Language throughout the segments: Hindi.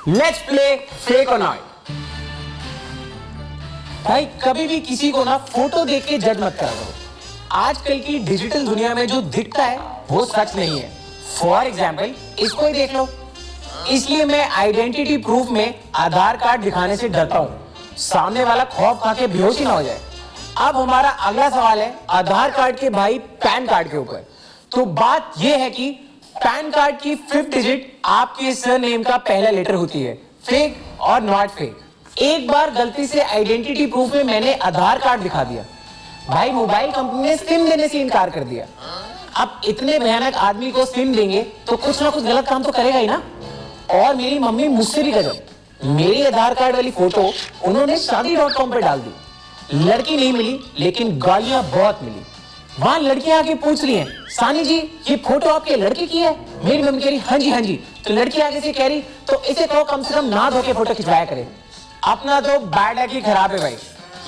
लेट्स प्ले फेक और नॉट। भाई कभी भी किसी को ना फोटो देख के जज मत करा करो। आजकल की डिजिटल दुनिया में जो दिखता है वो सच नहीं है। फॉर एग्जाम्पल इसको ही देख लो। इसलिए मैं आइडेंटिटी प्रूफ में आधार कार्ड दिखाने से डरता हूं, सामने वाला खौफ खा के बेहोश ही ना हो जाए। अब हमारा अगला सवाल है आधार कार्ड के भाई पैन कार्ड के ऊपर। तो बात यह है कि पैन कार्ड की 5th डिजिट आपके सरनेम का पहला लेटर होती है। फेक और नॉट फेक। एक बार गलती से आइडेंटिटी प्रूफ में मैंने आधार कार्ड दिखा दिया, भाई मोबाइल कंपनी ने सिम देने से इनकार कर दिया। अब इतने भयानक आदमी को सिम देंगे तो कुछ ना कुछ गलत काम तो करेगा ही ना। और मेरी मम्मी मुझसे भी गजब, मेरी आधार कार्ड वाली फोटो उन्होंने शादी.com पे डाल दी। लड़की नहीं मिली लेकिन गालियां बहुत मिली। वहां लड़कियां आके पूछ रही हैं, सानी जी ये फोटो आपके लड़के की है? मेरी मम्मी कह रही हाँ जी हाँ जी। तो लड़की आगे से कह रही तो इसे कहो कम से कम ना धो के फोटो खिंचवाया करे। अपना तो बैड लक ही खराब है भाई।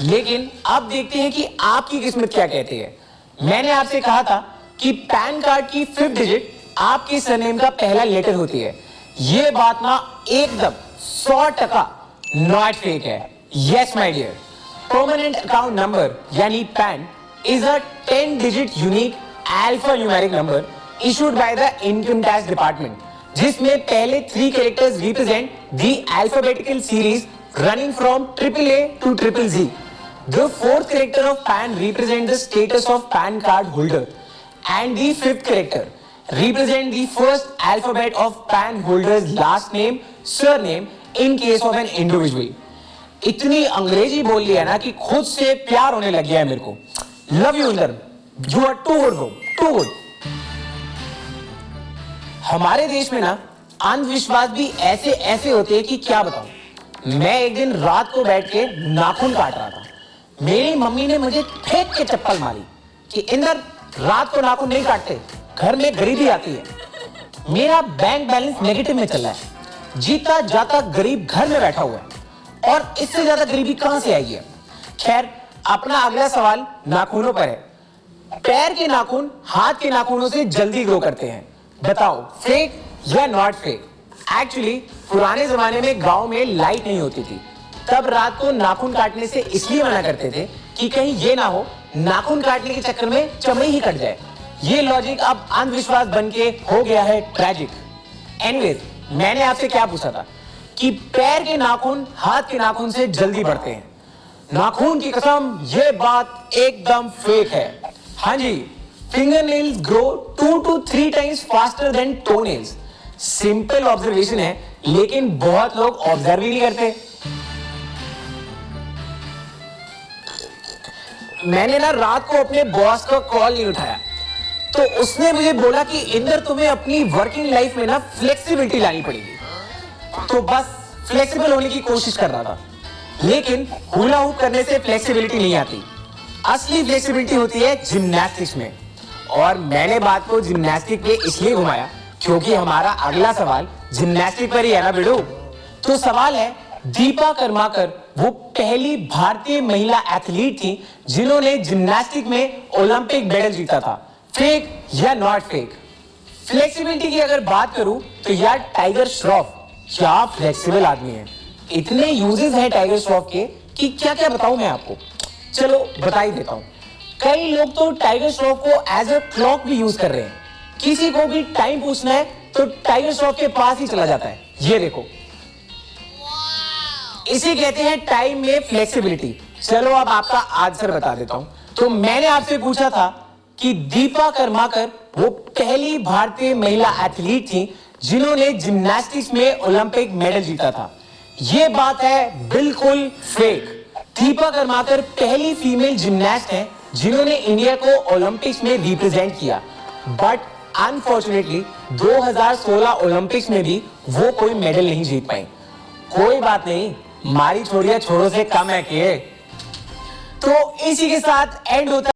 लेकिन अब देखते हैं कि आपकी किस्मत क्या कहती है। मैंने आपसे कहा था कि पैन कार्ड की 5th डिजिट आपके सरनेम का पहला लेटर होती है। ये बात ना एकदम 100% नॉट फेक है। Yes my dear, permanent account number यानी PAN is a 10-digit unique alphanumeric number issued by the Income Tax Department, जिसमें पहले 3 characters represent the alphabetical series running from AAA to ZZZ. The 4th character of PAN represents the status of PAN card holder, and the 5th character represents the first alphabet of PAN holder's last name, surname in case of an individual. इतनी अंग्रेजी बोल लिया ना कि खुद से प्यार होने लग गया है मेरे को। Love you Inder, you are too good bro, too good. हमारे देश में ना अंधविश्वास भी ऐसे ऐसे होते हैं कि क्या बताऊं। मैं एक दिन रात को बैठ के नाखून काट रहा था, मेरी मम्मी ने मुझे फेंक के चप्पल मारी कि इंदर रात को नाखून नहीं काटते, घर में गरीबी आती है। मेरा बैंक बैलेंस नेगेटिव में चल रहा है, जीता जाता गरीब घर में बैठा हुआ है और इससे ज्यादा गरीबी कहां से आएगी। खैर अपना अगला सवाल नाखूनों पर है। पैर के नाखून हाथ के नाखूनों से जल्दी ग्रो करते हैं, बताओ फेक या नॉट फेक। एक्चुअली पुराने जमाने में गांव में लाइट नहीं होती थी, तब रात को नाखून काटने से इसलिए मना करते थे कि कहीं ये ना हो नाखून काटने के चक्कर में चमड़ी ही कट जाए। ये लॉजिक अब अंधविश्वास बन के हो गया है ट्रैजिक। एनीवेज, मैंने आपसे क्या पूछा था कि पैर के नाखून हाथ के नाखून से जल्दी बढ़ते हैं। नाखून की कसम ये बात एकदम फेक है। हाँ जी, finger nails grow 2 to 3 times faster than toe nails. Simple observation है लेकिन बहुत लोग ऑब्जर्व ही नहीं करते। मैंने ना रात को अपने बॉस का कॉल नहीं उठाया तो उसने मुझे बोला कि इंदर तुम्हें अपनी वर्किंग लाइफ में ना फ्लेक्सिबिलिटी लानी पड़ेगी। तो बस फ्लेक्सिबल होने की कोशिश कर रहा था, लेकिन हुला हुप करने से फ्लेक्सिबिलिटी नहीं आती। असली फ्लेक्सिबिलिटी होती है जिम्नास्टिक्स में। और मैंने बात को जिम्नास्टिक पे इसलिए घुमाया क्योंकि हमारा अगला सवाल जिम्नास्टिक पर ही है ना बिडू। तो सवाल है, दीपा कर्माकर वो पहली भारतीय महिला एथलीट थी जिन्होंने जिम्नास्टिक में ओलंपिक मेडल जीता था। फेक या नॉट फेक। फ्लेक्सिबिलिटी की अगर बात करूं तो यार टाइगर श्रॉफ क्या फ्लेक्सिबल आदमी है। इतने यूजेस हैं टाइगर श्रॉफ के कि क्या क्या बताऊं मैं आपको। चलो बता ही देता हूं। कई लोग तो टाइगर श्रॉफ को एज अ क्लॉक भी यूज कर रहे हैं। किसी को भी टाइम पूछना है तो टाइगर श्रॉफ के पास ही चला जाता है। ये देखो, इसे कहते हैं टाइम में फ्लेक्सिबिलिटी। चलो अब आपका आंसर बता देता हूं। तो मैंने आपसे पूछा था कि दीपा कर्माकर वो पहली भारतीय महिला एथलीट थी जिन्होंने जिम्नास्टिक्स में ओलंपिक मेडल जीता था। ये बात है बिल्कुल फेक। दीपा कर्माकर पहली फीमेल जिम्नास्ट हैं जिन्होंने इंडिया को ओलंपिक्स में रिप्रेजेंट किया, बट अनफॉर्चुनेटली 2016 ओलंपिक्स में भी वो कोई मेडल नहीं जीत पाई। कोई बात नहीं, मारी छोड़िया छोड़ों से कम है कि। तो इसी के साथ एंड होता